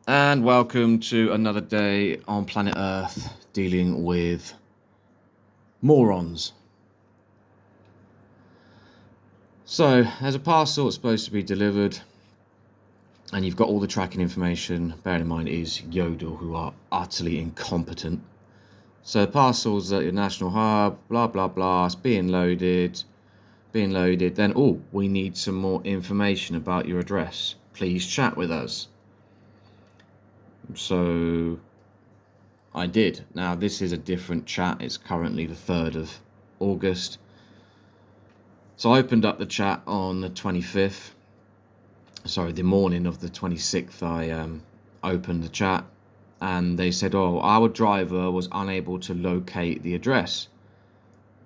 And welcome to another day on planet Earth dealing with morons. So, there's a parcel that's supposed to be delivered, and you've got all the tracking information. Bearing in mind, it is Yodel, who are utterly incompetent. So, the parcel's at your national hub, blah blah blah, it's being loaded. Then, we need some more information about your address. Please chat with us. So I did. Now, this is a different chat. It's currently the 3rd of August. So I opened up the chat on the 25th. Sorry, the morning of the 26th, I opened the chat. And they said, our driver was unable to locate the address.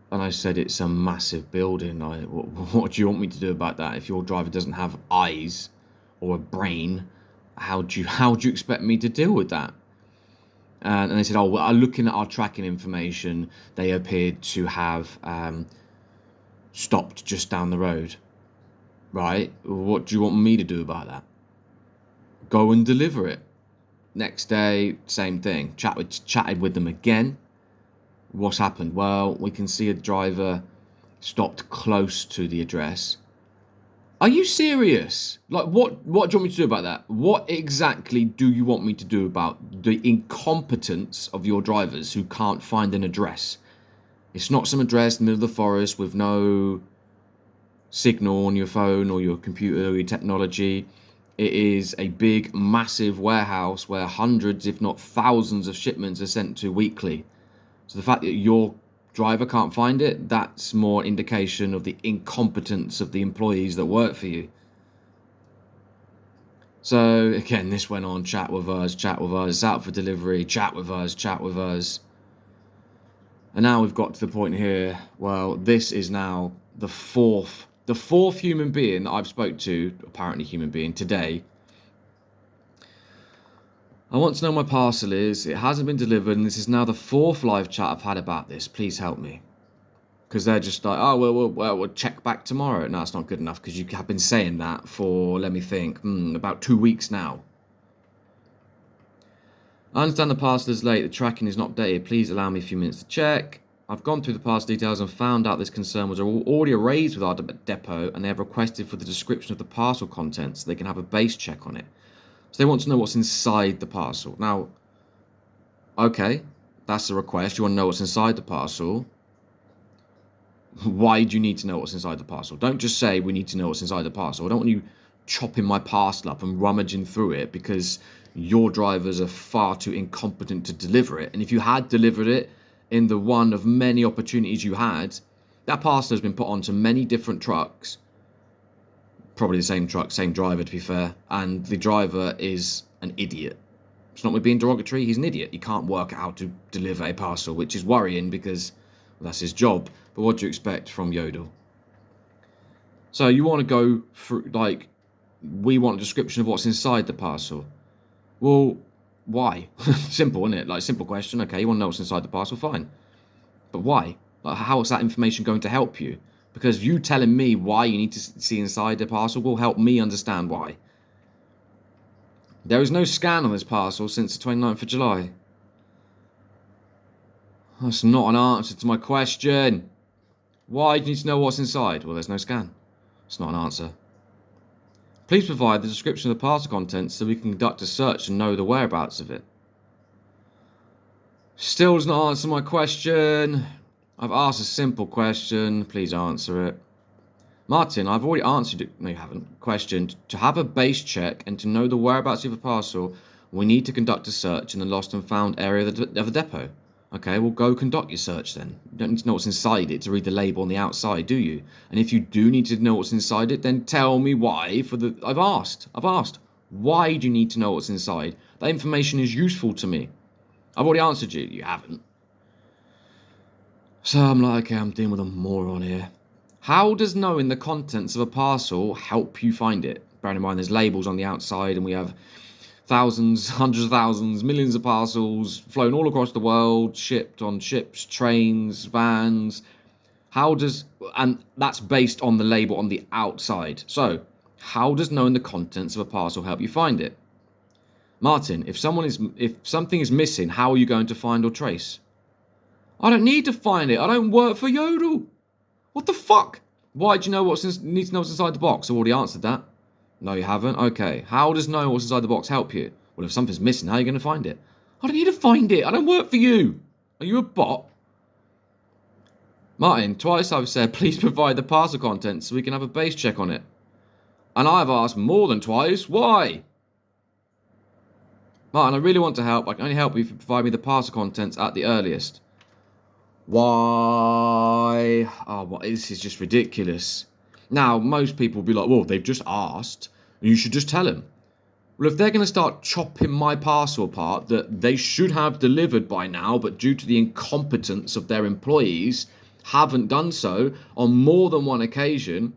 And I said, it's a massive building. What do you want me to do about that? If your driver doesn't have eyes or a brain, how do you expect me to deal with that? And they said, looking at our tracking information, they appeared to have stopped just down the road. Right? What do you want me to do about that? Go and deliver it. Next day, same thing. Chatted with them again. What's happened? Well, we can see a driver stopped close to the address. Are you serious? Like, what do you want me to do about that? What exactly do you want me to do about the incompetence of your drivers who can't find an address? It's not some address in the middle of the forest with no signal on your phone or your computer or your technology. It is a big, massive warehouse where hundreds, if not thousands, of shipments are sent to weekly. So the fact that your driver can't find it, that's more indication of the incompetence of the employees that work for you. So again, this went on, chat with us, it's out for delivery, chat with us. And now we've got to the point here, well, this is now the fourth human being that I've spoke to, apparently human being, today. I want to know my parcel is. It hasn't been delivered, and this is now the 4th live chat I've had about this. Please help me. Because they're just like, we'll check back tomorrow. No, it's not good enough, because you have been saying that for, let me think, about 2 weeks now. I understand the parcel is late. The tracking is not updated. Please allow me a few minutes to check. I've gone through the parcel details and found out this concern was already raised with our depot, and they have requested for the description of the parcel contents so they can have a base check on it. So they want to know what's inside the parcel. Now, okay, that's a request. You want to know what's inside the parcel. Why do you need to know what's inside the parcel? Don't just say we need to know what's inside the parcel. I don't want you chopping my parcel up and rummaging through it because your drivers are far too incompetent to deliver it. And if you had delivered it in the one of many opportunities you had, that parcel has been put onto many different trucks. Probably the same truck, same driver, to be fair, and the driver is an idiot. It's not me being derogatory, he's an idiot. He can't work out how to deliver a parcel, which is worrying because that's his job. But what do you expect from Yodel? So you want to go through, we want a description of what's inside the parcel. Well, why? Simple, isn't it? Like, simple question. Okay, you want to know what's inside the parcel? Fine. But why? Like, how is that information going to help you? Because you telling me why you need to see inside the parcel will help me understand why. There is no scan on this parcel since the 29th of July. That's not an answer to my question. Why do you need to know what's inside? Well, there's no scan. It's not an answer. Please provide the description of the parcel contents so we can conduct a search and know the whereabouts of it. Still does not answer my question. I've asked a simple question. Please answer it. Martin, I've already answered it. No, you haven't. Question. To have a base check and to know the whereabouts of a parcel, we need to conduct a search in the lost and found area of the depot. Okay, well, go conduct your search then. You don't need to know what's inside it to read the label on the outside, do you? And if you do need to know what's inside it, then tell me why. I've asked. Why do you need to know what's inside? That information is useful to me. I've already answered you. You haven't. So I'm like, okay, I'm dealing with a moron here. How does knowing the contents of a parcel help you find it? Bearing in mind there's labels on the outside and we have thousands, hundreds of thousands, millions of parcels flown all across the world, shipped on ships, trains, vans. And that's based on the label on the outside. So how does knowing the contents of a parcel help you find it? Martin, if something is missing, how are you going to find or trace? I don't need to find it. I don't work for Yodel. What the fuck? Why do you know need to know what's inside the box? I already answered that. No, you haven't? Okay. How does knowing what's inside the box help you? Well, if something's missing, how are you going to find it? I don't need to find it. I don't work for you. Are you a bot? Martin, twice I've said, please provide the parcel contents so we can have a base check on it. And I've asked more than twice. Why? Martin, I really want to help. I can only help you if you provide me the parcel contents at the earliest. Why? Oh, well, this is just ridiculous. Now, most people will be like, well, they've just asked. You should just tell them. Well, if they're going to start chopping my parcel apart that they should have delivered by now, but due to the incompetence of their employees, haven't done so on more than one occasion,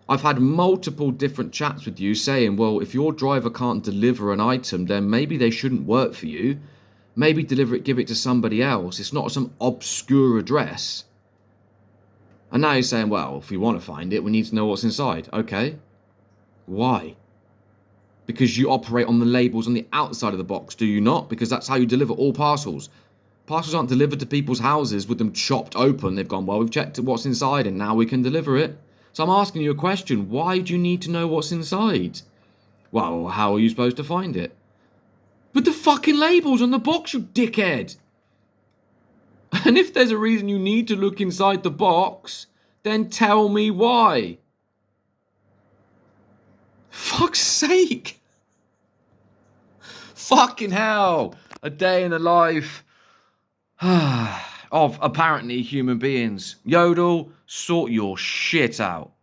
I've had multiple different chats with you saying, well, if your driver can't deliver an item, then maybe they shouldn't work for you. Maybe deliver it, give it to somebody else. It's not some obscure address. And now you're saying, well, if we want to find it, we need to know what's inside. Okay. Why? Because you operate on the labels on the outside of the box, do you not? Because that's how you deliver all parcels. Parcels aren't delivered to people's houses with them chopped open. They've gone, well, we've checked what's inside and now we can deliver it. So I'm asking you a question. Why do you need to know what's inside? Well, how are you supposed to find it? With the fucking labels on the box, you dickhead. And if there's a reason you need to look inside the box, then tell me why. Fuck's sake. Fucking hell. A day in the life of apparently human beings. Yodel, sort your shit out.